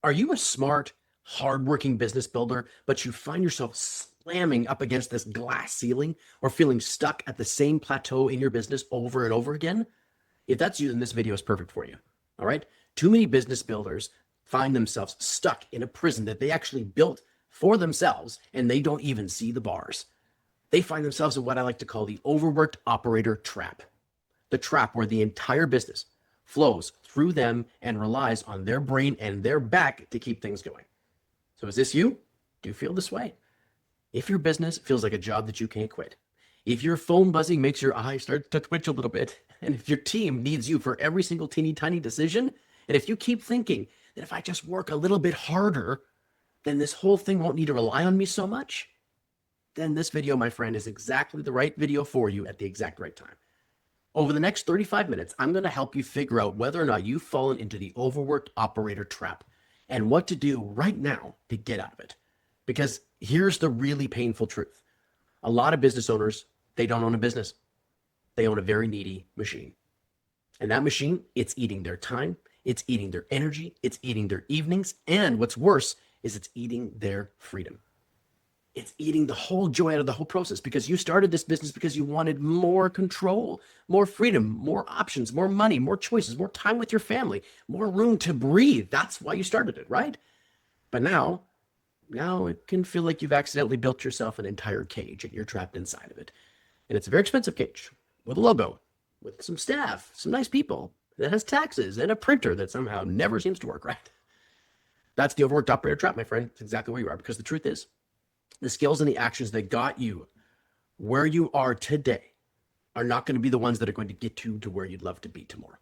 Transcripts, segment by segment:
Are you a smart, hardworking business builder, but you find yourself slamming up against this glass ceiling or feeling stuck at the same plateau in your business over and over again? If that's you, then this video is perfect for you. All right. Too many business builders find themselves stuck in a prison that they actually built for themselves and they don't even see the bars. They find themselves in what I like to call the overworked operator trap. The trap where the entire business flows through them and relies on their brain and their back to keep things going. So is this you? Do you feel this way? If your business feels like a job that you can't quit, if your phone buzzing makes your eyes start to twitch a little bit, and if your team needs you for every single teeny tiny decision, and if you keep thinking that if I just work a little bit harder, then this whole thing won't need to rely on me so much, then this video, my friend, is exactly the right video for you at the exact right time. Over the next 35 minutes, I'm going to help you figure out whether or not you've fallen into the overworked operator trap and what to do right now to get out of it. Because here's the really painful truth. A lot of business owners, they don't own a business. They own a very needy machine. And that machine, it's eating their time, it's eating their energy, it's eating their evenings, and what's worse is it's eating their freedom. It's eating the whole joy out of the whole process because you started this business because you wanted more control, more freedom, more options, more money, more choices, more time with your family, more room to breathe. That's why you started it, right? But now it can feel like you've accidentally built yourself an entire cage and you're trapped inside of it. And it's a very expensive cage with a logo, with some staff, some nice people that has taxes and a printer that somehow never seems to work, right? That's the overworked operator trap, my friend. It's exactly where you are because the truth is, the skills and the actions that got you where you are today are not going to be the ones that are going to get you to where you'd love to be tomorrow.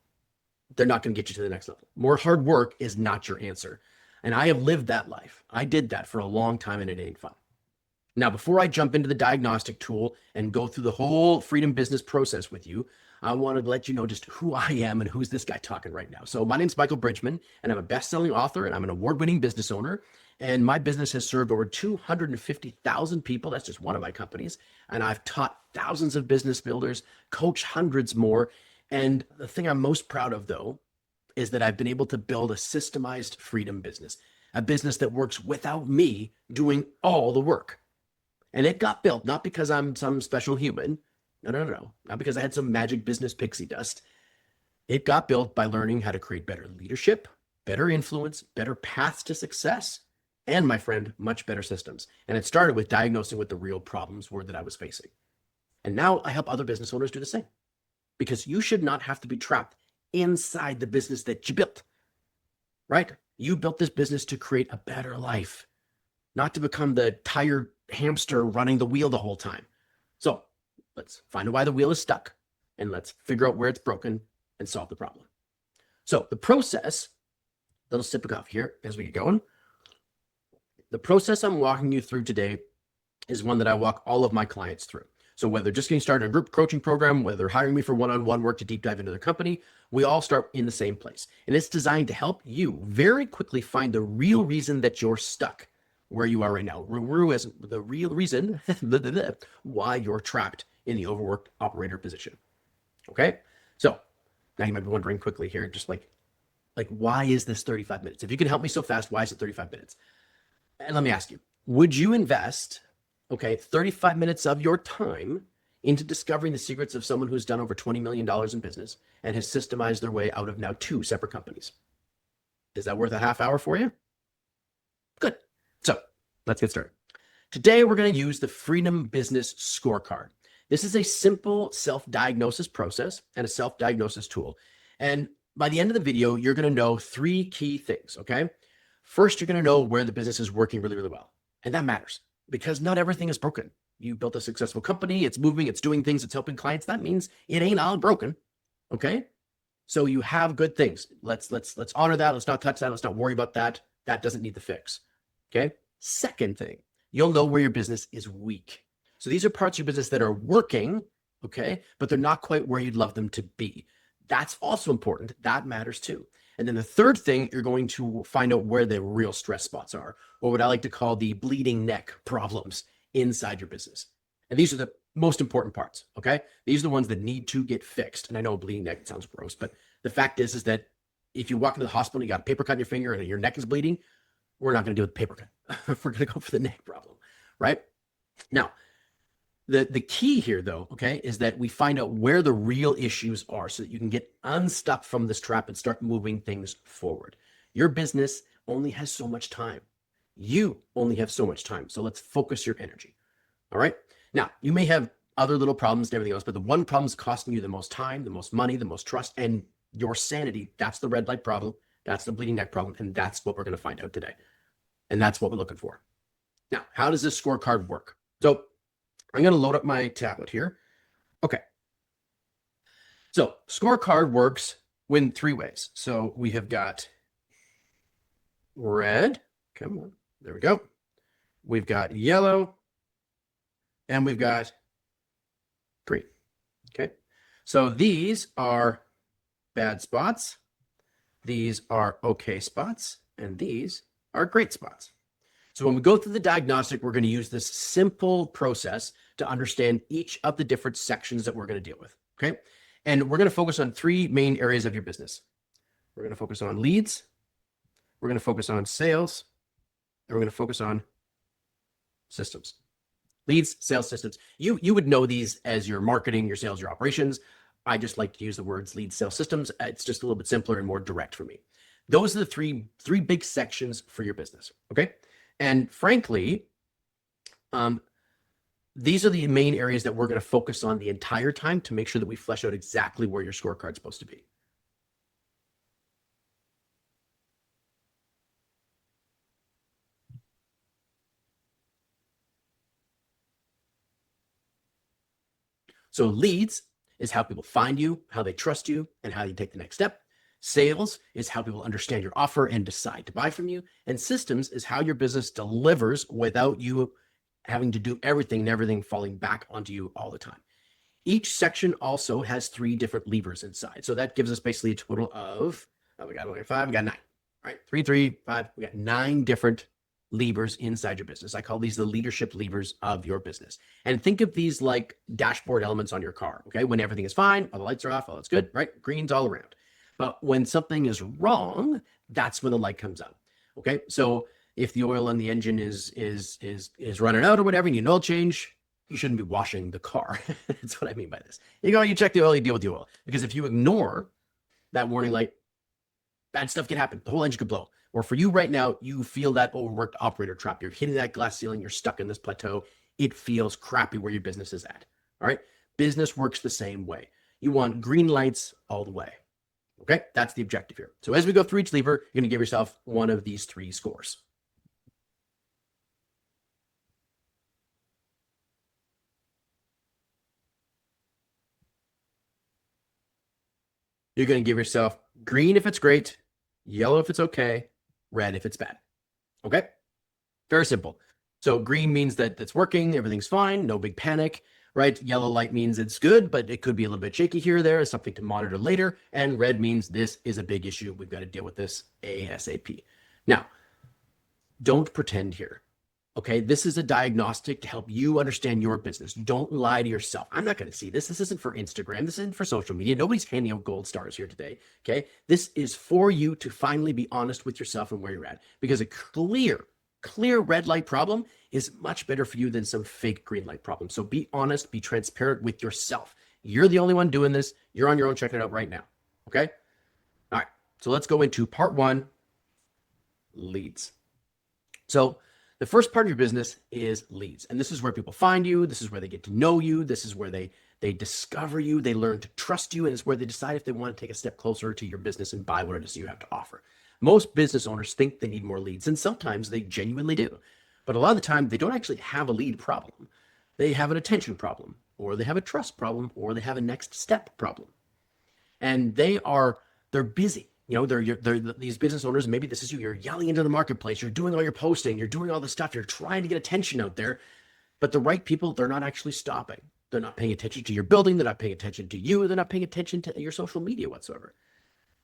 They're not going to get you to the next level. More hard work is not your answer. And I have lived that life. I did that for a long time and it ain't fun. Now, before I jump into the diagnostic tool and go through the whole Freedom Business process with you, I wanted to let you know just who I am and who's this guy talking right now. So my name's Michael Bridgman, and I'm a best-selling author, and I'm an award-winning business owner. And my business has served over 250,000 people. That's just one of my companies. And I've taught thousands of business builders, coached hundreds more. And the thing I'm most proud of, though, is that I've been able to build a systemized freedom business, a business that works without me doing all the work. And it got built not because I'm some special human. No. Not because I had some magic business pixie dust. It got built by learning how to create better leadership, better influence, better paths to success, and, my friend, much better systems. And it started with diagnosing what the real problems were that I was facing. And now I help other business owners do the same. Because you should not have to be trapped inside the business that you built, right? You built this business to create a better life, not to become the tired hamster running the wheel the whole time. So let's find out why the wheel is stuck and let's figure out where it's broken and solve the problem. So the process, little sip of coffee here as we get going. The process I'm walking you through today is one that I walk all of my clients through. So whether just getting started in a group coaching program, whether they're hiring me for one-on-one work to deep dive into their company, we all start in the same place. And it's designed to help you very quickly find the real reason that you're stuck where you are right now. The real reason why you're trapped in the overworked operator position. Okay? So now you might be wondering quickly here, just like why is this 35 minutes? If you can help me so fast, why is it 35 minutes? And let me ask you, would you invest 35 minutes of your time into discovering the secrets of someone who's done over $20 million in business and has systemized their way out of now 2 separate companies? Is that worth a half hour for you? Good. So let's get started. Today, we're going to use the Freedom Business Scorecard. This is a simple self-diagnosis process and a self-diagnosis tool. And by the end of the video, you're going to know 3 key things, okay? First, you're going to know where the business is working really, really well. And that matters because not everything is broken. You built a successful company, it's moving, it's doing things, it's helping clients. That means it ain't all broken, okay? So you have good things. Let's honor that. Let's not touch that. Let's not worry about that. That doesn't need the fix, okay? Second thing, you'll know where your business is weak. So these are parts of your business that are working, okay, but they're not quite where you'd love them to be. That's also important. That matters too. And then the third thing, you're going to find out where the real stress spots are, or what I like to call the bleeding neck problems inside your business. And these are the most important parts, okay? These are the ones that need to get fixed. And I know bleeding neck sounds gross, but the fact is that if you walk into the hospital, you got a paper cut in your finger and your neck is bleeding, we're not going to do it with the paper cut. We're going to go for the neck problem, right? Now, the key here, though, okay, is that we find out where the real issues are so that you can get unstuck from this trap and start moving things forward. Your business only has so much time. You only have so much time. So let's focus your energy. All right. Now, you may have other little problems and everything else, but the one problem is costing you the most time, the most money, the most trust, and your sanity. That's the red light problem. That's the bleeding neck problem. And that's what we're going to find out today. And that's what we're looking for. Now, how does this scorecard work? So I'm going to load up my tablet here. Okay. So scorecard works in 3 ways. So we have got red. Come on. There we go. We've got yellow. And we've got green. Okay. So these are bad spots. These are okay spots. And these are great spots. So when we go through the diagnostic, we're going to use this simple process to understand each of the different sections that we're going to deal with. Okay. And we're going to focus on 3 main areas of your business. We're going to focus on leads. We're going to focus on sales. And we're going to focus on systems. Leads, sales, systems. You would know these as your marketing, your sales, your operations. I just like to use the words leads, sales, systems. It's just a little bit simpler and more direct for me. Those are the three big sections for your business. Okay. And frankly, these are the main areas that we're going to focus on the entire time to make sure that we flesh out exactly where your scorecard is supposed to be. So leads is how people find you, how they trust you, and how you take the next step. Sales is how people understand your offer and decide to buy from you. And systems is how your business delivers without you having to do everything and everything falling back onto you all the time. Each section also has 3 different levers inside. So that gives us basically a total of, we got 5, we got 9, right? 3, 3, 5, we got 9 different levers inside your business. I call these the leadership levers of your business. And think of these like dashboard elements on your car, okay? When everything is fine, all the lights are off, all it's good, right? Green's all around. But when something is wrong, that's when the light comes on. Okay. So if the oil in the engine is running out or whatever, and you need an oil change, you shouldn't be washing the car. That's what I mean by this. You go, you check the oil, you deal with the oil. Because if you ignore that warning light, bad stuff can happen. The whole engine could blow. Or for you right now, you feel that overworked operator trap. You're hitting that glass ceiling. You're stuck in this plateau. It feels crappy where your business is at. All right. Business works the same way. You want green lights all the way. Okay, that's the objective here. So as we go through each lever, you're going to give yourself one of these 3 scores. You're going to give yourself green if it's great, yellow if it's okay, red if it's bad. Okay, very simple. So green means that it's working, everything's fine, no big panic. Right? Yellow light means it's good, but it could be a little bit shaky here or there, something to monitor later. And red means this is a big issue. We've got to deal with this ASAP. Now, don't pretend here. Okay, this is a diagnostic to help you understand your business. Don't lie to yourself. I'm not going to see this. This isn't for Instagram. This isn't for social media. Nobody's handing out gold stars here today. Okay, this is for you to finally be honest with yourself and where you're at. Because a clear red light problem is much better for you than some fake green light problem. So be honest, be transparent with yourself. You're the only one doing this. You're on your own checking it out right now. Okay. All right. So let's go into part 1, leads. So the first part of your business is leads. And this is where people find you. This is where they get to know you. This is where they discover you. They learn to trust you. And it's where they decide if they want to take a step closer to your business and buy what it is you have to offer. Most business owners think they need more leads, and sometimes they genuinely do. But a lot of the time, they don't actually have a lead problem. They have an attention problem, or they have a trust problem, or they have a next step problem. And they're busy. You know, they're these business owners, maybe this is you, you're yelling into the marketplace, you're doing all your posting, you're doing all the stuff, you're trying to get attention out there. But the right people, they're not actually stopping. They're not paying attention to your building. They're not paying attention to you. They're not paying attention to your social media whatsoever,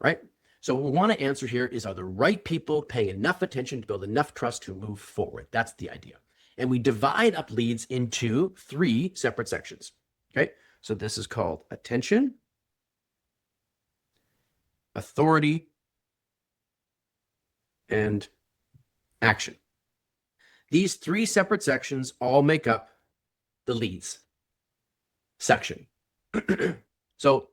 right? So what we want to answer here is, are the right people paying enough attention to build enough trust to move forward? That's the idea. And we divide up leads into 3 separate sections. Okay. So this is called attention, authority, and action. These three separate sections all make up the leads section. So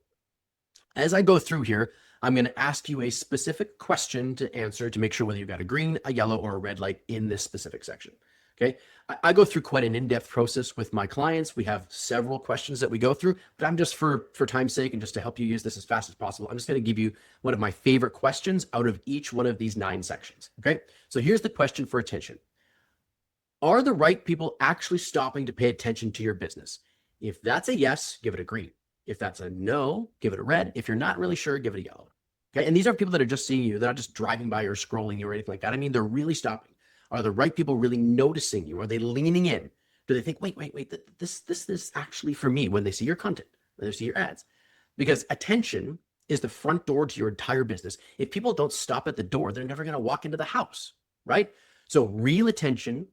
as I go through here, I'm going to ask you a specific question to answer to make sure whether you've got a green, a yellow, or a red light in this specific section. Okay. I go through quite an in-depth process with my clients. We have several questions that we go through, but I'm just for time's sake and just to help you use this as fast as possible, I'm just going to give you one of my favorite questions out of each one of these 9 sections. Okay. So here's the question for attention. Are the right people actually stopping to pay attention to your business? If that's a yes, give it a green. If that's a no, give it a red. If you're not really sure, give it a yellow. Okay. And these are people that are just seeing you. They're not just driving by or scrolling you or anything like that. I mean, they're really stopping. Are the right people really noticing you? Are they leaning in? Do they think, wait, this is actually for me when they see your content, when they see your ads? Because attention is the front door to your entire business. If people don't stop at the door, they're never going to walk into the house, right? So real attention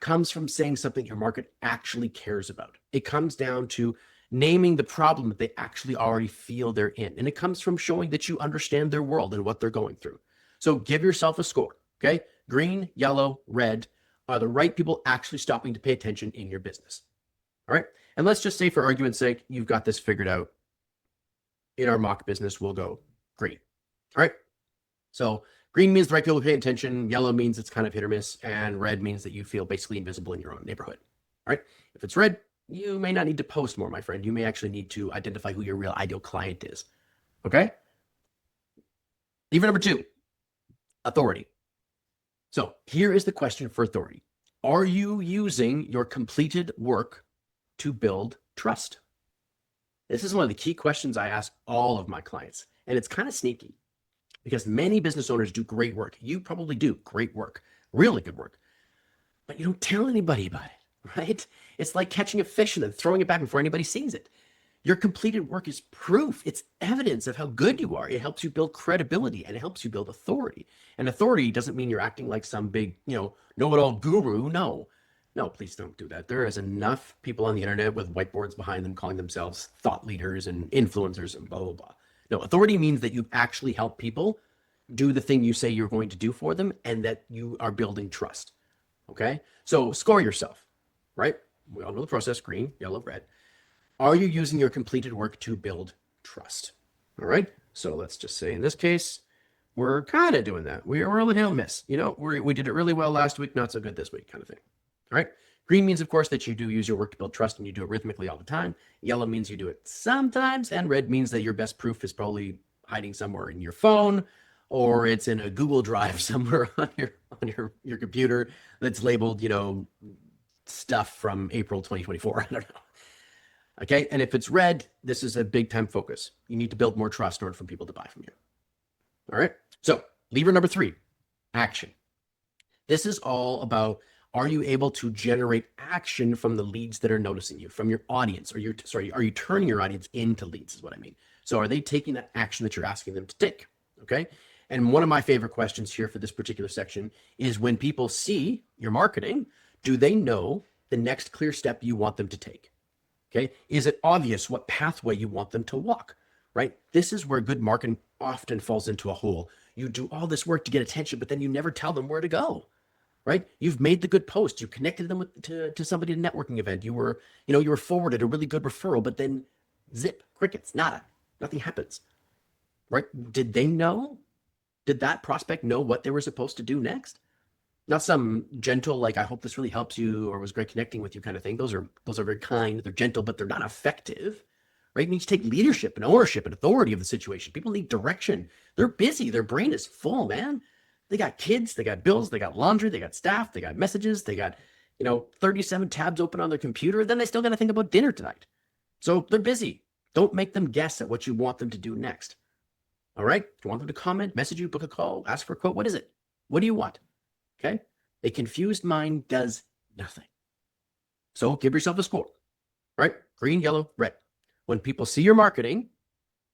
comes from saying something your market actually cares about. It comes down to naming the problem that they actually already feel they're in. And it comes from showing that you understand their world and what they're going through. So give yourself a score, okay? Green, yellow, red. Are the right people actually stopping to pay attention in your business? All right. And let's just say for argument's sake, you've got this figured out. In our mock business, we'll go green. All right. So green means the right people pay attention. Yellow means it's kind of hit or miss. And red means that you feel basically invisible in your own neighborhood. All right. If it's red, you may not need to post more, my friend. You may actually need to identify who your real ideal client is. Okay. Lever number 2, authority. So here is the question for authority. Are you using your completed work to build trust? This is one of the key questions I ask all of my clients. And it's kind of sneaky because many business owners do great work. You probably do great work, really good work, but you don't tell anybody about it, right? It's like catching a fish and then throwing it back before anybody sees it. Your completed work is proof. It's evidence of how good you are. It helps you build credibility and it helps you build authority. And authority doesn't mean you're acting like some big, know-it-all guru. No, please don't do that. There is enough people on the internet with whiteboards behind them calling themselves thought leaders and influencers and blah, blah, blah. No, authority means that you've actually helped people do the thing you say you're going to do for them and that you are building trust. Okay? So score yourself, right? We all know the process: green, yellow, red. Are you using your completed work to build trust? All right. So let's just say in this case, we're kind of doing that. We're a little miss. We did it really well last week, not so good this week kind of thing. All right. Green means, of course, that you do use your work to build trust and you do it rhythmically all the time. Yellow means you do it sometimes. And red means that your best proof is probably hiding somewhere in your phone or it's in a Google Drive somewhere on your computer that's labeled, stuff from April 2024. I don't know. Okay. And if it's red, this is a big time focus. You need to build more trust in order for people to buy from you. All right. So lever number 3, action. This is all about, are you able to generate action from the leads that are noticing you, from your audience, or are you turning your audience into leads is what I mean. So are they taking that action that you're asking them to take? Okay. And one of my favorite questions here for this particular section is, when people see your marketing, do they know the next clear step you want them to take? Okay. Is it obvious what pathway you want them to walk, right? This is where good marketing often falls into a hole. You do all this work to get attention, but then you never tell them where to go, right? You've made the good post. You connected them to somebody at a networking event. You were forwarded a really good referral, but then zip, crickets, nada, nothing happens, right? Did they know? Did that prospect know what they were supposed to do next? Not some gentle, like, I hope this really helps you or was great connecting with you kind of thing. Those are very kind. They're gentle, but they're not effective, right? You need to take leadership and ownership and authority of the situation. People need direction. They're busy. Their brain is full, man. They got kids, they got bills, they got laundry, they got staff, they got messages, they got, 37 tabs open on their computer. Then they still got to think about dinner tonight. So they're busy. Don't make them guess at what you want them to do next. All right. Do you want them to comment, message you, book a call, ask for a quote? What is it? What do you want? Okay. A confused mind does nothing. So give yourself a score, right? Green, yellow, red. When people see your marketing,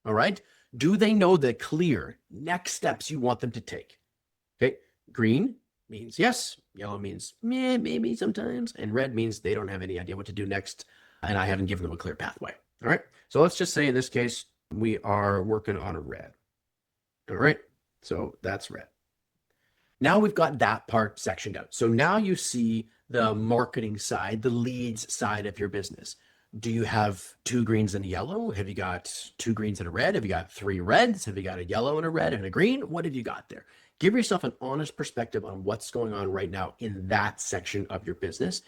all right, do they know the clear next steps you want them to take? Okay. Green means yes. Yellow means maybe sometimes. And red means they don't have any idea what to do next. And I haven't given them a clear pathway. All right. So let's just say in this case, we are working on a red. All right. So that's red. Now we've got that part sectioned out. So now you see the marketing side, the leads side of your business. Do you have 2 greens and a yellow? Have you got 2 greens and a red? Have you got 3 reds? Have you got a yellow and a red and a green? What have you got there? Give yourself an honest perspective on what's going on right now in that section of your business,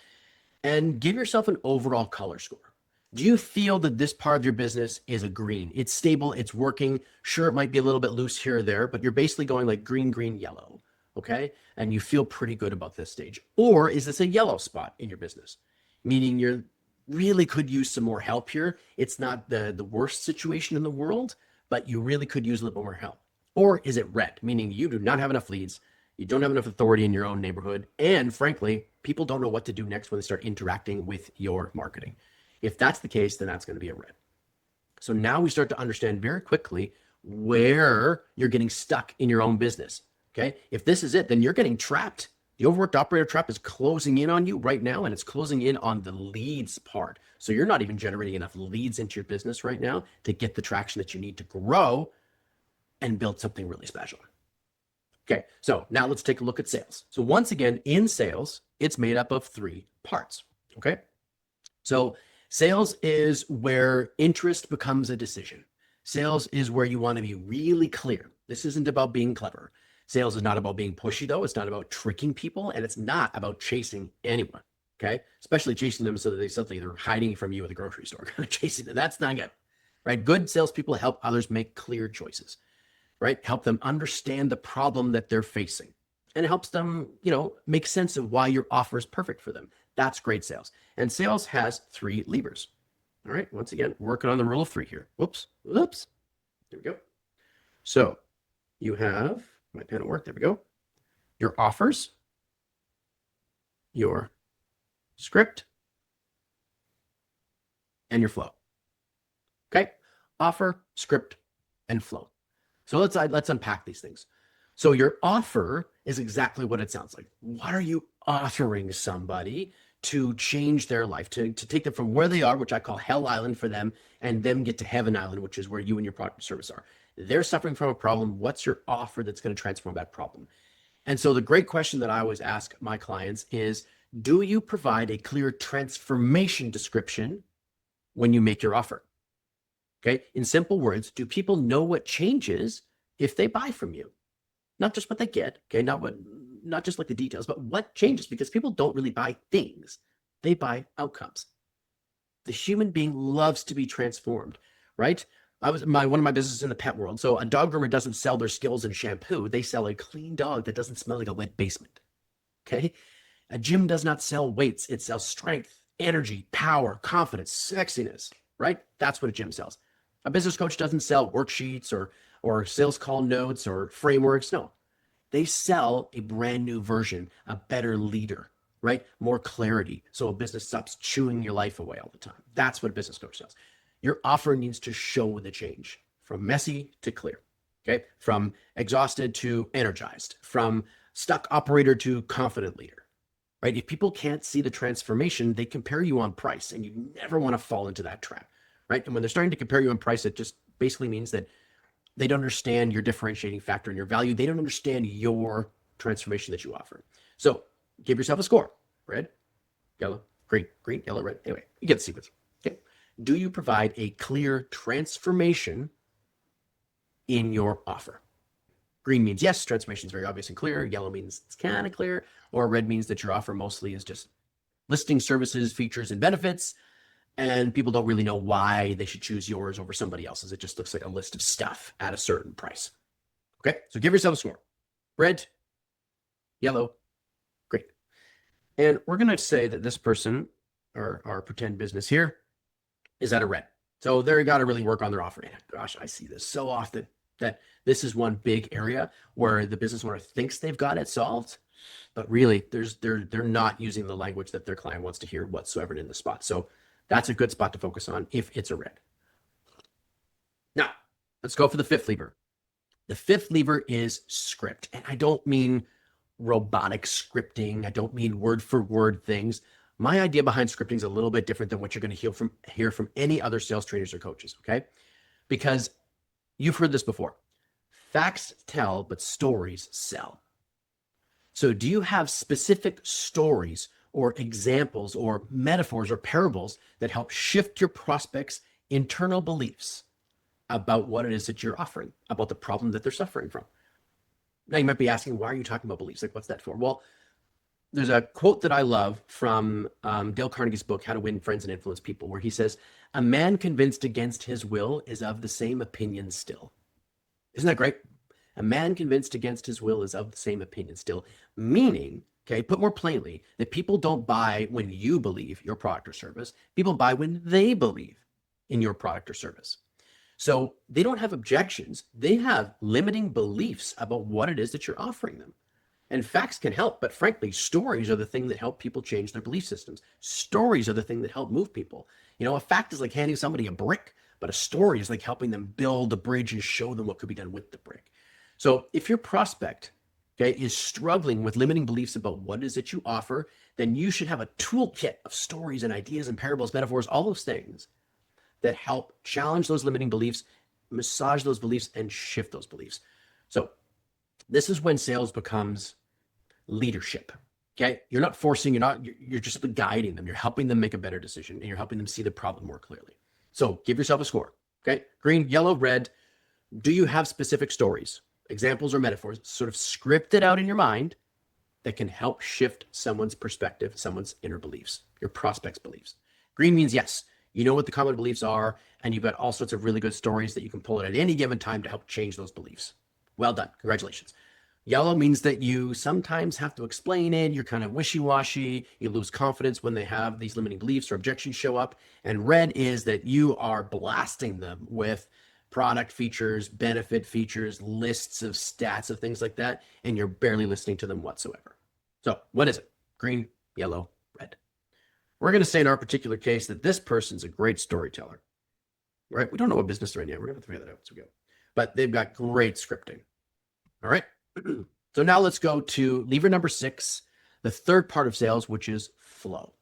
and give yourself an overall color score. Do you feel that this part of your business is a green? It's stable, it's working. Sure, it might be a little bit loose here or there, but you're basically going like green, green, yellow, okay? And you feel pretty good about this stage. Or is this a yellow spot in your business? Meaning you're really could use some more help here. It's not the worst situation in the world, but you really could use a little more help. Or is it red? Meaning you do not have enough leads, you don't have enough authority in your own neighborhood, and frankly, people don't know what to do next when they start interacting with your marketing. If that's the case, then that's going to be a red. So now we start to understand very quickly where you're getting stuck in your own business. Okay. If this is it, then you're getting trapped. The overworked operator trap is closing in on you right now, and it's closing in on the leads part. So you're not even generating enough leads into your business right now to get the traction that you need to grow and build something really special. Okay, so now let's take a look at sales. So once again, in sales, it's made up of 3 parts. Okay, so sales is where interest becomes a decision. Sales is where you want to be really clear. This isn't about being clever. Sales is not about being pushy, though. It's not about tricking people, and it's not about chasing anyone. Okay, especially chasing them so that suddenly they're hiding from you at the grocery store, chasing them. That's not good, right? Good salespeople help others make clear choices, right? Help them understand the problem that they're facing, and it helps them, make sense of why your offer is perfect for them. That's great sales. And sales has 3 levers. All right. Once again, working on the rule of 3 here. Whoops. There we go. So you have my pen at work. There we go. Your offers, your script, and your flow. Okay. Offer, script, and flow. So let's unpack these things. So your offer is exactly what it sounds like. What are you offering somebody to change their life, to take them from where they are, which I call Hell Island for them, and them get to Heaven Island, which is where you and your product or service are. They're suffering from a problem. What's your offer that's going to transform that problem? And so the great question that I always ask my clients is, do you provide a clear transformation description when you make your offer? Okay. In simple words, do people know what changes if they buy from you? Not just what they get. Okay. Not just like the details, but what changes, because people don't really buy things. They buy outcomes. The human being loves to be transformed, right? One of my businesses in the pet world. So a dog groomer doesn't sell their skills and shampoo. They sell a clean dog that doesn't smell like a wet basement. Okay. A gym does not sell weights. It sells strength, energy, power, confidence, sexiness, right? That's what a gym sells. A business coach doesn't sell worksheets or sales call notes or frameworks. No, they sell a brand new version, a better leader, right? More clarity. So a business stops chewing your life away all the time. That's what a business coach does. Your offer needs to show the change from messy to clear, okay? From exhausted to energized, from stuck operator to confident leader, right? If people can't see the transformation, they compare you on price, and you never want to fall into that trap, right? And when they're starting to compare you on price, it just basically means that they don't understand your differentiating factor and your value. They don't understand your transformation that you offer. So give yourself a score: red, yellow, green, yellow, red. Anyway, you get the sequence. Okay. Do you provide a clear transformation in your offer? Green means yes, transformation is very obvious and clear. Yellow means it's kind of clear. Or red means that your offer mostly is just listing services, features, and benefits, and people don't really know why they should choose yours over somebody else's. It just looks like a list of stuff at a certain price. Okay, so give yourself a score: red, yellow, green. And we're going to say that this person, or our pretend business here, is at a red. So they've got to really work on their offer. And gosh, I see this so often, that this is one big area where the business owner thinks they've got it solved, but really they're not using the language that their client wants to hear whatsoever in the spot. So that's a good spot to focus on if it's a red. Now, let's go for the 5th lever. The 5th lever is script. And I don't mean robotic scripting. I don't mean word for word things. My idea behind scripting is a little bit different than what you're going to hear from any other sales trainers or coaches, okay? Because you've heard this before. Facts tell, but stories sell. So do you have specific stories or examples or metaphors or parables that help shift your prospects' internal beliefs about what it is that you're offering, about the problem that they're suffering from? Now you might be asking, why are you talking about beliefs? Like, what's that for? Well, there's a quote that I love from Dale Carnegie's book, How to Win Friends and Influence People, where he says, "A man convinced against his will is of the same opinion still." Isn't that great? A man convinced against his will is of the same opinion still, meaning, okay, put more plainly, that people don't buy when you believe your product or service. People buy when they believe in your product or service. So they don't have objections. They have limiting beliefs about what it is that you're offering them. And facts can help, but frankly, stories are the thing that help people change their belief systems. Stories are the thing that help move people. You know, a fact is like handing somebody a brick, but a story is like helping them build a bridge and show them what could be done with the brick. So if your prospect, okay, is struggling with limiting beliefs about what it is that you offer, then you should have a toolkit of stories and ideas and parables, metaphors, all those things that help challenge those limiting beliefs, massage those beliefs, and shift those beliefs. So this is when sales becomes leadership. Okay. You're not forcing, you're just guiding them. You're helping them make a better decision and you're helping them see the problem more clearly. So give yourself a score. Okay. Green, yellow, red. Do you have specific stories, examples, or metaphors sort of scripted out in your mind that can help shift someone's perspective, someone's inner beliefs, your prospect's beliefs? Green means yes. You know what the common beliefs are, and you've got all sorts of really good stories that you can pull at any given time to help change those beliefs. Well done. Congratulations. Yellow means that you sometimes have to explain it. You're kind of wishy-washy. You lose confidence when they have these limiting beliefs or objections show up. And red is that you are blasting them with product features, benefit features, lists of stats of things like that, and you're barely listening to them whatsoever. So what is it? Green, yellow, red. We're going to say in our particular case that this person's a great storyteller, right? We don't know what business they're in yet. We're going to have to figure that out as we go. But they've got great scripting. All right. So now let's go to lever number 6, the third part of sales, which is flow.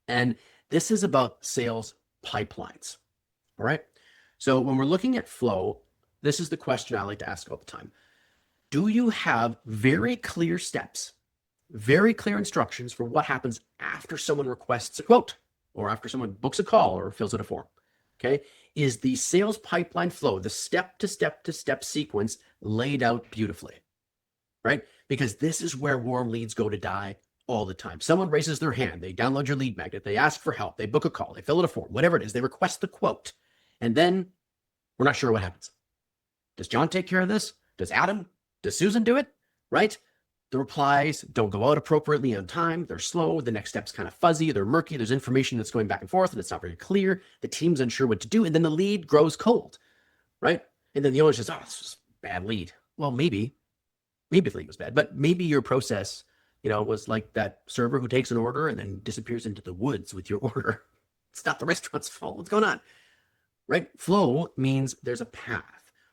And this is about sales pipelines. All right. So when we're looking at flow, this is the question I like to ask all the time. Do you have very clear steps, very clear instructions for what happens after someone requests a quote or after someone books a call or fills out a form? Okay. Is the sales pipeline flow, the step-to-step sequence laid out beautifully, right? Because this is where warm leads go to die all the time. Someone raises their hand, they download your lead magnet, they ask for help, they book a call, they fill out a form, whatever it is, they request the quote. And then we're not sure what happens. Does John take care of this? Does Adam? Does Susan do it? Right? The replies don't go out appropriately on time. They're slow. The next step's kind of fuzzy. They're murky. There's information that's going back and forth and it's not very clear. The team's unsure what to do. And then the lead grows cold, right? And then the owner says, oh, this was a bad lead. Well, maybe the lead was bad, but maybe your process, was like that server who takes an order and then disappears into the woods with your order. It's not the restaurant's fault. What's going on? Right? Flow means there's a path.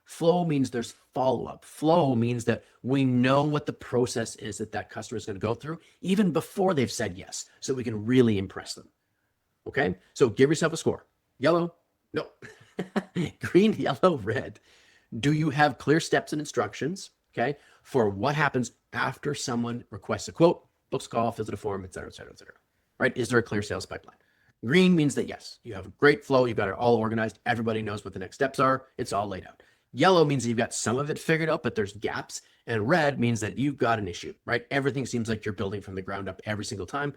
Flow means there's follow-up. Flow means that we know what the process is that customer is going to go through, even before they've said yes, so we can really impress them. Okay? So give yourself a score. Yellow? No. Green, yellow, red. Do you have clear steps and instructions, okay, for what happens after someone requests a quote, books a call, fills out a form, et cetera, et cetera, et cetera? Right? Is there a clear sales pipeline? Green means that yes, you have a great flow. You've got it all organized. Everybody knows what the next steps are. It's all laid out. Yellow means that you've got some of it figured out, but there's gaps. And red means that you've got an issue, right? Everything seems like you're building from the ground up every single time.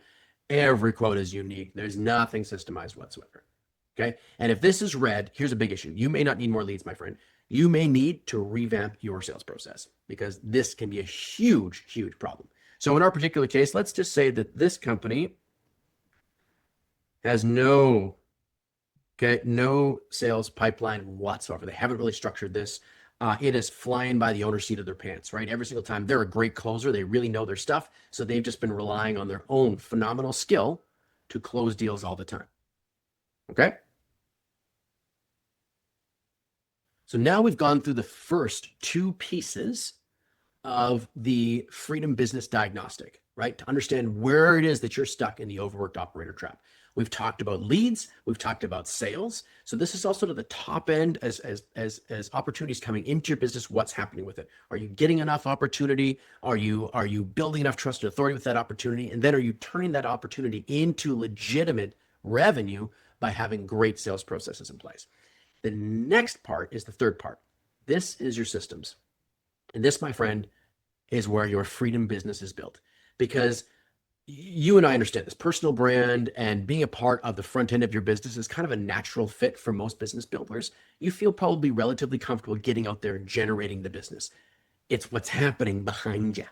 Every quote is unique. There's nothing systemized whatsoever. Okay. And if this is red, here's a big issue. You may not need more leads, my friend. You may need to revamp your sales process because this can be a huge, huge problem. So in our particular case, let's just say that this company has no sales pipeline whatsoever. They haven't really structured this. It is flying by the owner's seat of their pants, right? Every single time. They're a great closer. They really know their stuff. So they've just been relying on their own phenomenal skill to close deals all the time. Okay? So now we've gone through the first 2 pieces of the Freedom Business Diagnostic, right? To understand where it is that you're stuck in the overworked operator trap. We've talked about leads. We've talked about sales. So this is also to the top end as opportunities coming into your business. What's happening with it? Are you getting enough opportunity? Are you building enough trust and authority with that opportunity? And then are you turning that opportunity into legitimate revenue by having great sales processes in place? The next part is the third part. This is your systems. And this, my friend, is where your freedom business is built. Because you and I understand this personal brand and being a part of the front end of your business is kind of a natural fit for most business builders. You feel probably relatively comfortable getting out there and generating the business. It's what's happening behind you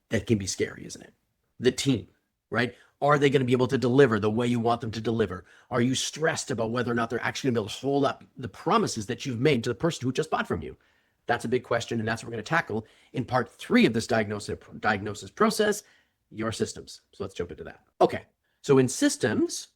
that can be scary, isn't it? The team, right? Are they going to be able to deliver the way you want them to deliver? Are you stressed about whether or not they're actually going to be able to hold up the promises that you've made to the person who just bought from you? That's a big question, and that's what we're going to tackle in part 3 of this diagnosis process, your systems. So let's jump into that. Okay, so in systems,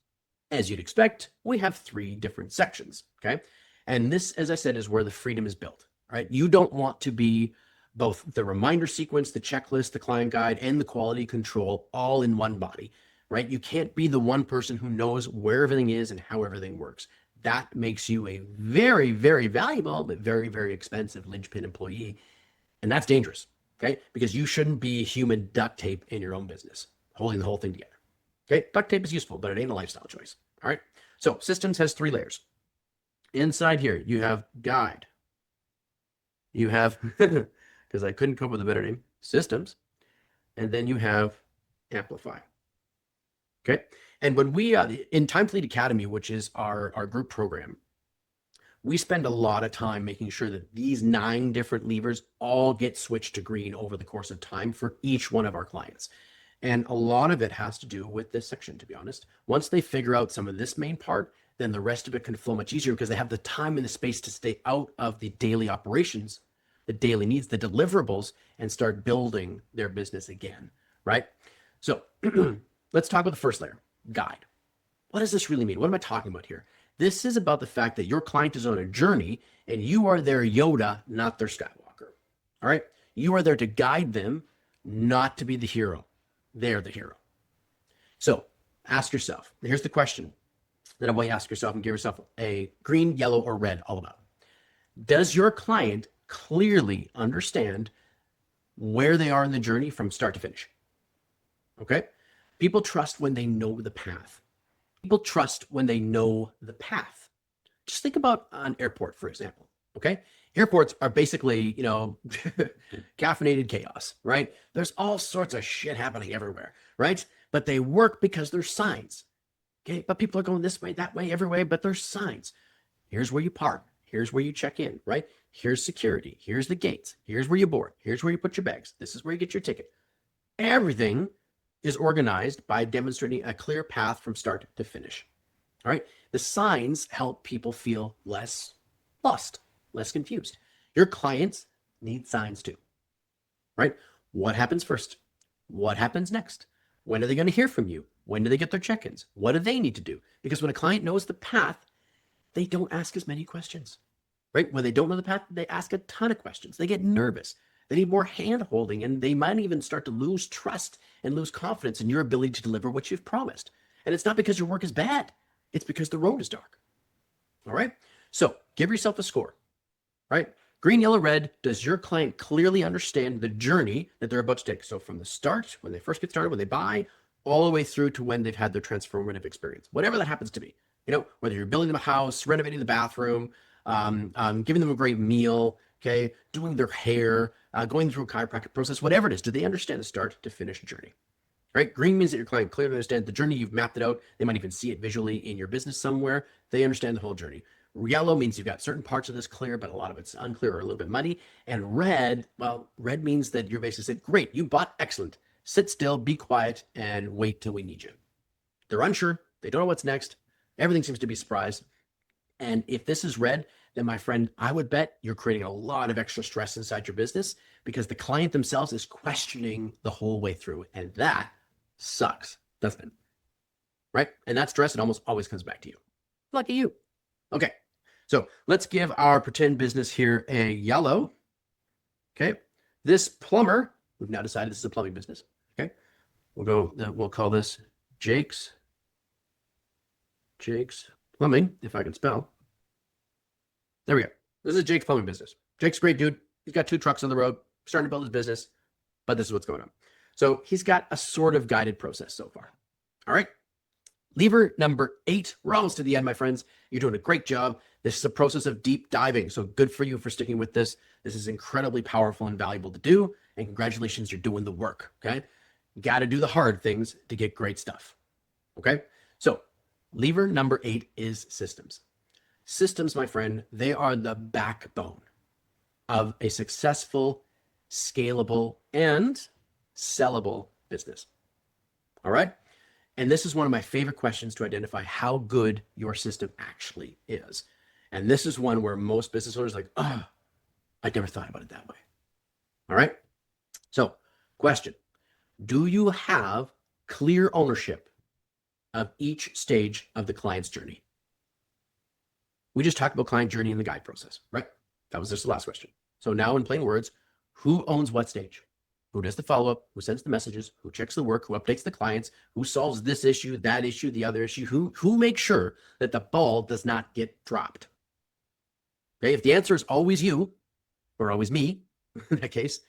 as you'd expect, we have 3 different sections, okay? And this, as I said, is where the freedom is built, right? You don't want to be both the reminder sequence, the checklist, the client guide, and the quality control all in one body, right? You can't be the one person who knows where everything is and how everything works. That makes you a very, very valuable, but very, very expensive linchpin employee. And that's dangerous, okay? Because you shouldn't be human duct tape in your own business, holding the whole thing together, okay? Duct tape is useful, but it ain't a lifestyle choice, all right? So systems has 3 layers. Inside here, you have guide. You have, because I couldn't come up with a better name, systems. And then you have Amplify, okay? And when we, in Time Fleet Academy, which is our group program, we spend a lot of time making sure that these 9 different levers all get switched to green over the course of time for each one of our clients. And a lot of it has to do with this section, to be honest. Once they figure out some of this main part, then the rest of it can flow much easier because they have the time and the space to stay out of the daily operations, the daily needs, the deliverables, and start building their business again, right? So let's talk about the first layer. Guide. What does this really mean? What am I talking about here? This is about the fact that your client is on a journey and you are their Yoda, not their Skywalker. All right? You are there to guide them, not to be the hero. They're the hero. So ask yourself, here's the question that I want you to ask yourself and give yourself a green, yellow, or red all about. Does your client clearly understand where they are in the journey from start to finish? Okay? People trust when they know the path. People trust when they know the path. Just think about an airport, for example, okay? Airports are basically, caffeinated chaos, right? There's all sorts of shit happening everywhere, right? But they work because there's signs, okay? But people are going this way, that way, every way, but there's signs. Here's where you park. Here's where you check in, right? Here's security. Here's the gates. Here's where you board. Here's where you put your bags. This is where you get your ticket. Everything is organized by demonstrating a clear path from start to finish. All right. The signs help people feel less lost, less confused. Your clients need signs too, right? What happens first? What happens next? When are they going to hear from you? When do they get their check-ins? What do they need to do? Because when a client knows the path, they don't ask as many questions, right? When they don't know the path, they ask a ton of questions. They get nervous. They need more hand-holding, and they might even start to lose trust and lose confidence in your ability to deliver what you've promised. And it's not because your work is bad. It's because the road is dark. All right? So give yourself a score, right? Green, yellow, red. Does your client clearly understand the journey that they're about to take? So from the start, when they first get started, when they buy, all the way through to when they've had their transformative experience, whatever that happens to be. Whether you're building them a house, renovating the bathroom, giving them a great meal, okay, doing their hair, going through a chiropractic process, whatever it is, do they understand the start to finish journey? Right? Green means that your client clearly understands the journey. You've mapped it out. They might even see it visually in your business somewhere. They understand the whole journey. Yellow means you've got certain parts of this clear, but a lot of it's unclear or a little bit muddy. And red, well, red means that you're basically said, great, you bought, excellent. Sit still, be quiet, and wait till we need you. They're unsure. They don't know what's next. Everything seems to be a surprise. And if this is red, then my friend, I would bet you're creating a lot of extra stress inside your business because the client themselves is questioning the whole way through. And that sucks, doesn't it? Right? And that stress, it almost always comes back to you. Lucky you. Okay. So let's give our pretend business here a yellow. Okay. This plumber, we've now decided this is a plumbing business. Okay. We'll call this Jake's Jake's Plumbing, if I can spell. There we go. This is Jake's Plumbing business. Jake's a great dude. He's got 2 trucks on the road, starting to build his business, but this is what's going on. So he's got a sort of guided process so far. All right. Lever number 8. We're almost to the end, my friends. You're doing a great job. This is a process of deep diving. So good for you for sticking with this. This is incredibly powerful and valuable to do. And congratulations, you're doing the work. Okay. You got to do the hard things to get great stuff. Okay. So lever number 8 is systems. Systems, my friend, they are the backbone of a successful, scalable, and sellable business. All right. And this is one of my favorite questions to identify how good your system actually is. And this is one where most business owners are like, oh, I never thought about it that way. All right. So, question, do you have clear ownership of each stage of the client's journey? We just talked about client journey in the guide process, right? That was just the last question. So now in plain words, who owns what stage? Who does the follow-up? Who sends the messages? Who checks the work? Who updates the clients? Who solves this issue, that issue, the other issue? Who makes sure that the ball does not get dropped? Okay, if the answer is always you, or always me, in that case,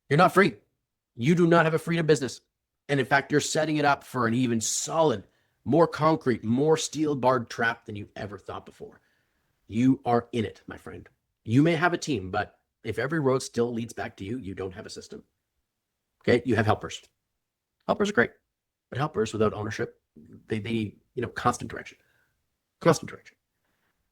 you're not free. You do not have a freedom business. And in fact, you're setting it up for an even solid, more concrete, more steel-barred trap than you ever thought before. You are in it, my friend. You may have a team, but if every road still leads back to you, you don't have a system. Okay, you have helpers. Helpers are great, but helpers without ownership, they need, constant direction. Constant direction.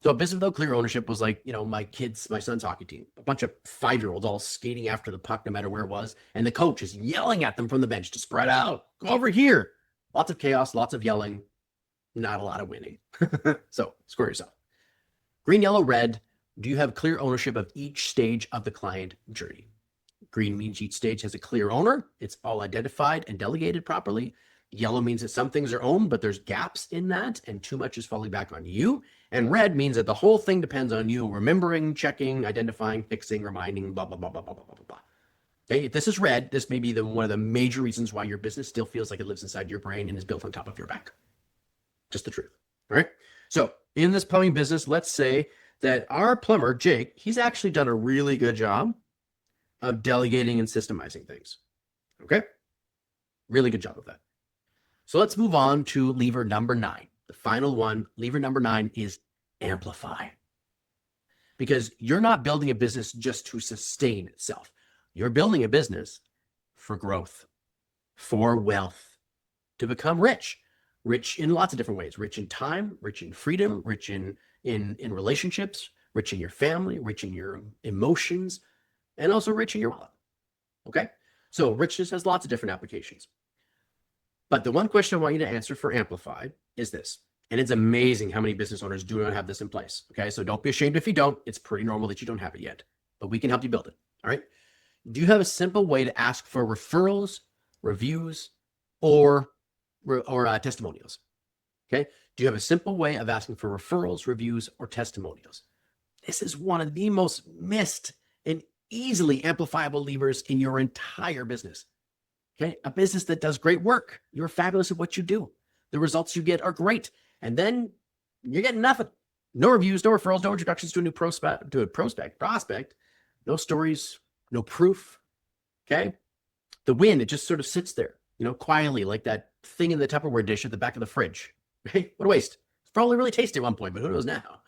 So a business without clear ownership was like, my son's hockey team, a bunch of 5-year-olds all skating after the puck no matter where it was, and the coach is yelling at them from the bench to spread out, go over here. Lots of chaos, lots of yelling, not a lot of winning. So score yourself. Green, yellow, red. Do you have clear ownership of each stage of the client journey? Green means each stage has a clear owner. It's all identified and delegated properly. Yellow means that some things are owned, but there's gaps in that, and too much is falling back on you. And red means that the whole thing depends on you remembering, checking, identifying, fixing, reminding, blah, blah, blah, blah, blah, blah, blah, blah. Okay, if this is red, this may be one of the major reasons why your business still feels like it lives inside your brain and is built on top of your back. Just the truth. All right. So in this plumbing business, let's say that our plumber, Jake, he's actually done a really good job of delegating and systemizing things. Okay? Really good job of that. So let's move on to lever number 9. The final one, lever number 9 is amplify. Because you're not building a business just to sustain itself. You're building a business for growth, for wealth, to become rich. Rich in lots of different ways. Rich in time, rich in freedom, rich in relationships, rich in your family, rich in your emotions, and also rich in your wallet. Okay? So richness has lots of different applications. But the one question I want you to answer for Amplify is this. And it's amazing how many business owners do not have this in place. Okay? So don't be ashamed if you don't. It's pretty normal that you don't have it yet. But we can help you build it. All right? Do you have a simple way to ask for referrals, reviews, or testimonials? Okay. Do you have a simple way of asking for referrals, reviews, or testimonials? This is one of the most missed and easily amplifiable levers in your entire business. Okay. A business that does great work. You're fabulous at what you do. The results you get are great. And then you're getting nothing. No reviews, no referrals, no introductions to a new prospect, no stories, no proof. Okay. The win, it just sort of sits there, quietly, like that thing in the Tupperware dish at the back of the fridge. Right? What a waste. It's probably really tasty at one point, but who knows now?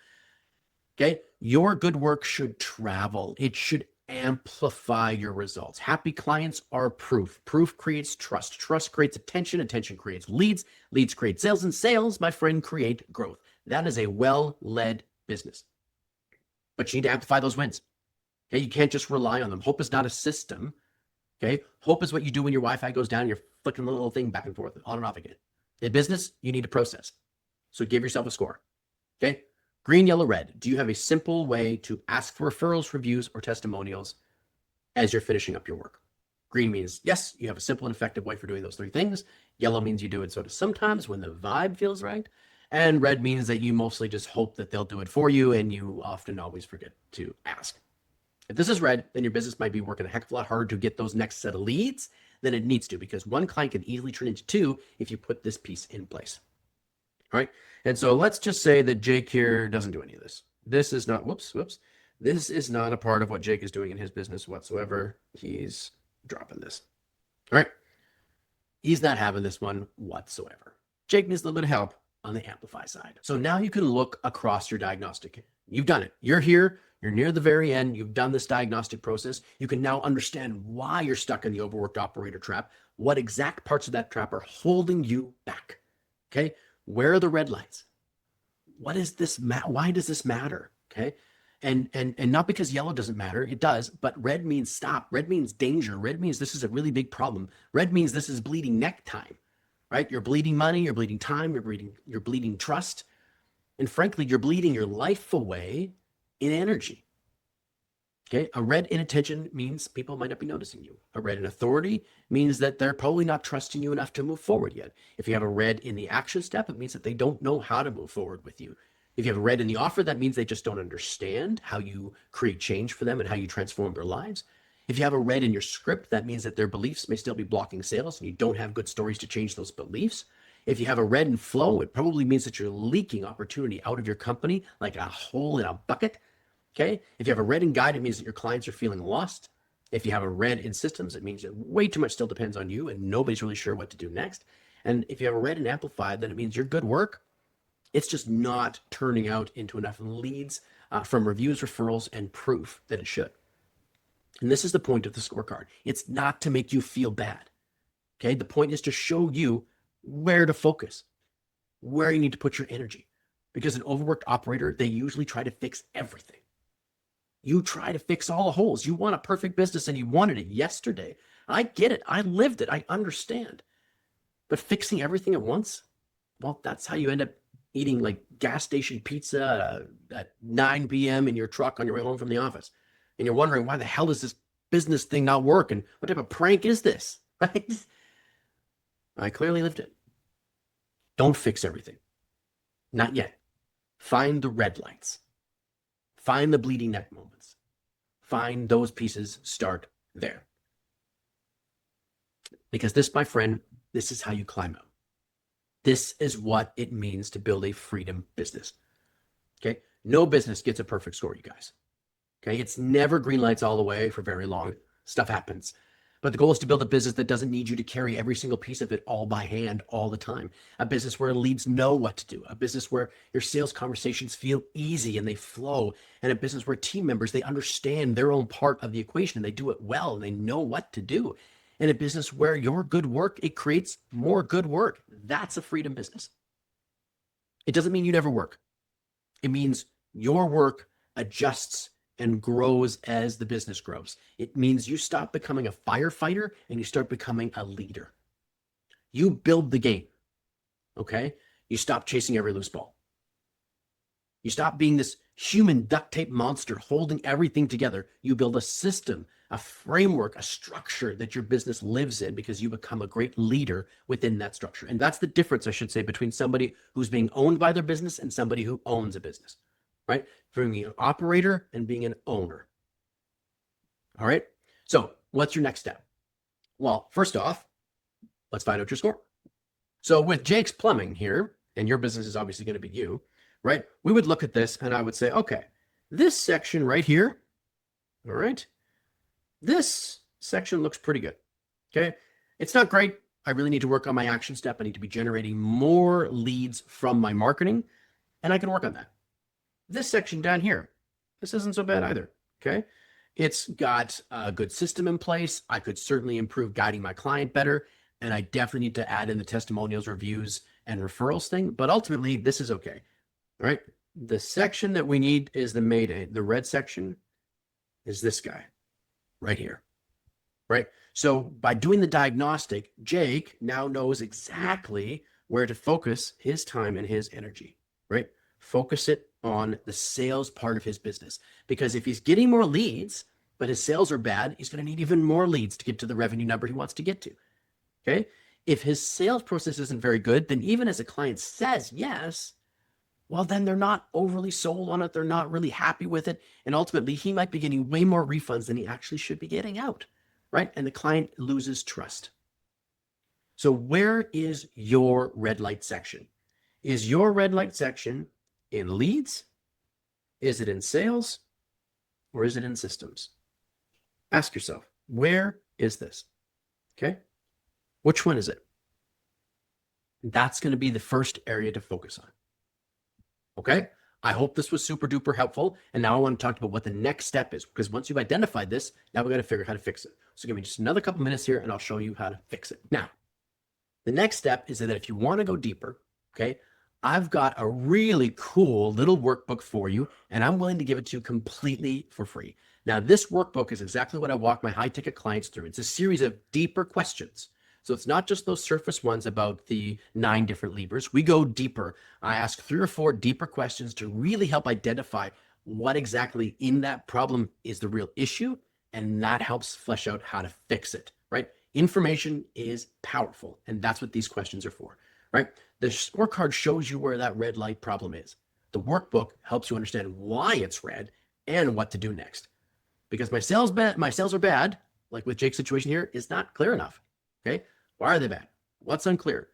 Okay. Your good work should travel. It should amplify your results. Happy clients are proof. Proof creates trust. Trust creates attention. Attention creates leads. Leads create sales. And sales, my friend, create growth. That is a well-led business. But you need to amplify those wins. Okay. You can't just rely on them. Hope is not a system. Okay. Hope is what you do when your Wi-Fi goes down and you're flicking the little thing back and forth, on and off again. In business, you need a process. So give yourself a score. Okay. Green, yellow, red. Do you have a simple way to ask for referrals, reviews, or testimonials as you're finishing up your work? Green means, yes, you have a simple and effective way for doing those 3 things. Yellow means you do it sort of sometimes when the vibe feels right. And red means that you mostly just hope that they'll do it for you and you often always forget to ask. If this is red, then your business might be working a heck of a lot harder to get those next set of leads than it needs to, because one client can easily turn into 2 if you put this piece in place. All right. And so let's just say that Jake here doesn't do any of this. This is not, whoops. This is not a part of what Jake is doing in his business whatsoever. He's dropping this. All right. He's not having this one whatsoever. Jake needs a little bit of help on the Amplify side. So now you can look across your diagnostic. You've done it. You're here. You're near the very end. You've done this diagnostic process. You can now understand why you're stuck in the overworked operator trap, what exact parts of that trap are holding you back. Okay. Where are the red lights? What is this? Why does this matter? Okay. And not because yellow doesn't matter, it does, but red means stop. Red means danger. Red means this is a really big problem. Red means this is bleeding neck time, right? You're bleeding money, you're bleeding time, you're bleeding trust. And frankly, you're bleeding your life away in energy. Okay. A red inattention means people might not be noticing you. A red in authority means that they're probably not trusting you enough to move forward yet. If you have a red in the action step, it means that they don't know how to move forward with you. If you have a red in the offer, that means they just don't understand how you create change for them and how you transform their lives. If you have a red in your script, that means that their beliefs may still be blocking sales and you don't have good stories to change those beliefs. If you have a red in flow, it probably means that you're leaking opportunity out of your company like a hole in a bucket. Okay. If you have a red in guide, it means that your clients are feeling lost. If you have a red in systems, it means that way too much still depends on you and nobody's really sure what to do next. And if you have a red in amplified, then it means your good work, it's just not turning out into enough leads from reviews, referrals, and proof that it should. And this is the point of the scorecard. It's not to make you feel bad. Okay. The point is to show you where to focus, where you need to put your energy. Because an overworked operator, they usually try to fix everything. You try to fix all the holes. You want a perfect business and you wanted it yesterday. I get it. I lived it. I understand. But fixing everything at once, well, that's how you end up eating like gas station pizza at 9 p.m. in your truck on your way home from the office. And you're wondering, why the hell does this business thing not work? And what type of prank is this? Right? I clearly lived it. Don't fix everything. Not yet. Find the red lights. Find the bleeding neck moments. Find those pieces. Start there. Because this, my friend, this is how you climb out. This is what it means to build a freedom business. Okay. No business gets a perfect score, you guys. Okay. It's never green lights all the way for very long. Stuff happens. But the goal is to build a business that doesn't need you to carry every single piece of it all by hand all the time. A business where leads know what to do. A business where your sales conversations feel easy and they flow. And a business where team members, they understand their own part of the equation and they do it well and they know what to do. And a business where your good work, it creates more good work. That's a freedom business. It doesn't mean you never work. It means your work adjusts and grows as the business grows. It means you stop becoming a firefighter and you start becoming a leader. You build the game, okay? You stop chasing every loose ball. You stop being this human duct tape monster holding everything together. You build a system, a framework, a structure that your business lives in because you become a great leader within that structure. And that's the difference, I should say, between somebody who's being owned by their business and somebody who owns a business. Right? From being an operator and being an owner. All right. So what's your next step? Well, first off, let's find out your score. So with Jake's plumbing here, and your business is obviously going to be you, right? We would look at this and I would say, okay, this section right here, all right, this section looks pretty good. Okay. It's not great. I really need to work on my action step. I need to be generating more leads from my marketing, and I can work on that. This section down here, this isn't so bad either, okay? It's got a good system in place. I could certainly improve guiding my client better, and I definitely need to add in the testimonials, reviews, and referrals thing, but ultimately, this is okay, all right? The section that we need is the Mayday. The red section is this guy right here, right? So by doing the diagnostic, Jake now knows exactly where to focus his time and his energy, right? Focus it on the sales part of his business. Because if he's getting more leads, but his sales are bad, he's going to need even more leads to get to the revenue number he wants to get to. Okay. If his sales process isn't very good, then even as a client says yes, well, then they're not overly sold on it. They're not really happy with it. And ultimately, he might be getting way more refunds than he actually should be getting out. Right. And the client loses trust. So where is your red light section? Is your red light section in leads? Is it in sales? Or is it in systems? Ask yourself, where is this? Okay. Which one is it? That's going to be the first area to focus on. Okay. I hope this was super duper helpful. And now I want to talk about what the next step is, because once you've identified this, now we got to figure out how to fix it. So give me just another couple minutes here and I'll show you how to fix it. Now, the next step is that if you want to go deeper, okay, I've got a really cool little workbook for you, and I'm willing to give it to you completely for free. Now, this workbook is exactly what I walk my high-ticket clients through. It's a series of deeper questions. So it's not just those surface ones about the 9 different levers. We go deeper. I ask 3 or 4 deeper questions to really help identify what exactly in that problem is the real issue, and that helps flesh out how to fix it, right? Information is powerful, and that's what these questions are for, right? The scorecard shows you where that red light problem is. The workbook helps you understand why it's red and what to do next. Because my sales are bad, like with Jake's situation here, is not clear enough. Okay, why are they bad? What's unclear?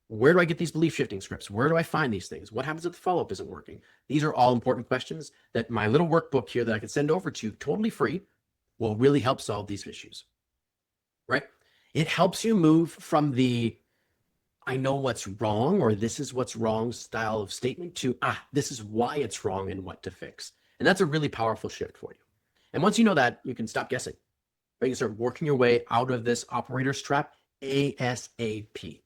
Where do I get these belief shifting scripts? Where do I find these things? What happens if the follow-up isn't working? These are all important questions that my little workbook here that I can send over to you totally free will really help solve these issues, right? It helps you move from the I know what's wrong or this is what's wrong style of statement to this is why it's wrong and what to fix. And that's a really powerful shift for you. And once you know that, you can stop guessing. Right? You can start working your way out of this operator's trap ASAP.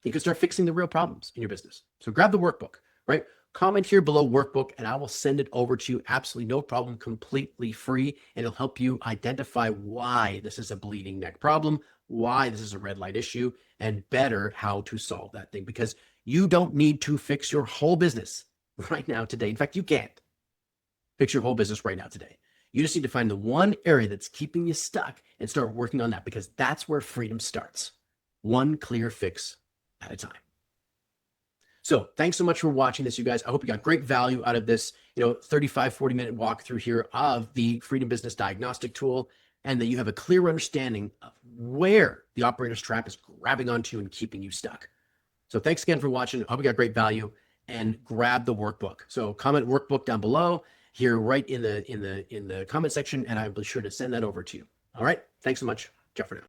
You can start fixing the real problems in your business. So grab the workbook, right? Comment here below workbook and I will send it over to you. Absolutely no problem, completely free. And it'll help you identify why this is a bleeding neck problem, why this is a red light issue, and better how to solve that thing, because you don't need to fix your whole business right now today. In fact, you can't fix your whole business right now today. You just need to find the one area that's keeping you stuck and start working on that, because that's where freedom starts. One clear fix at a time. So thanks so much for watching this, you guys. I hope you got great value out of this, 35, 40-minute walkthrough here of the Freedom Business Diagnostic tool, and that you have a clear understanding of where the operator's trap is grabbing onto and keeping you stuck. So thanks again for watching. I hope you got great value, and grab the workbook. So comment workbook down below here, right in the comment section, and I'll be sure to send that over to you. All right. Thanks so much. Ciao for now.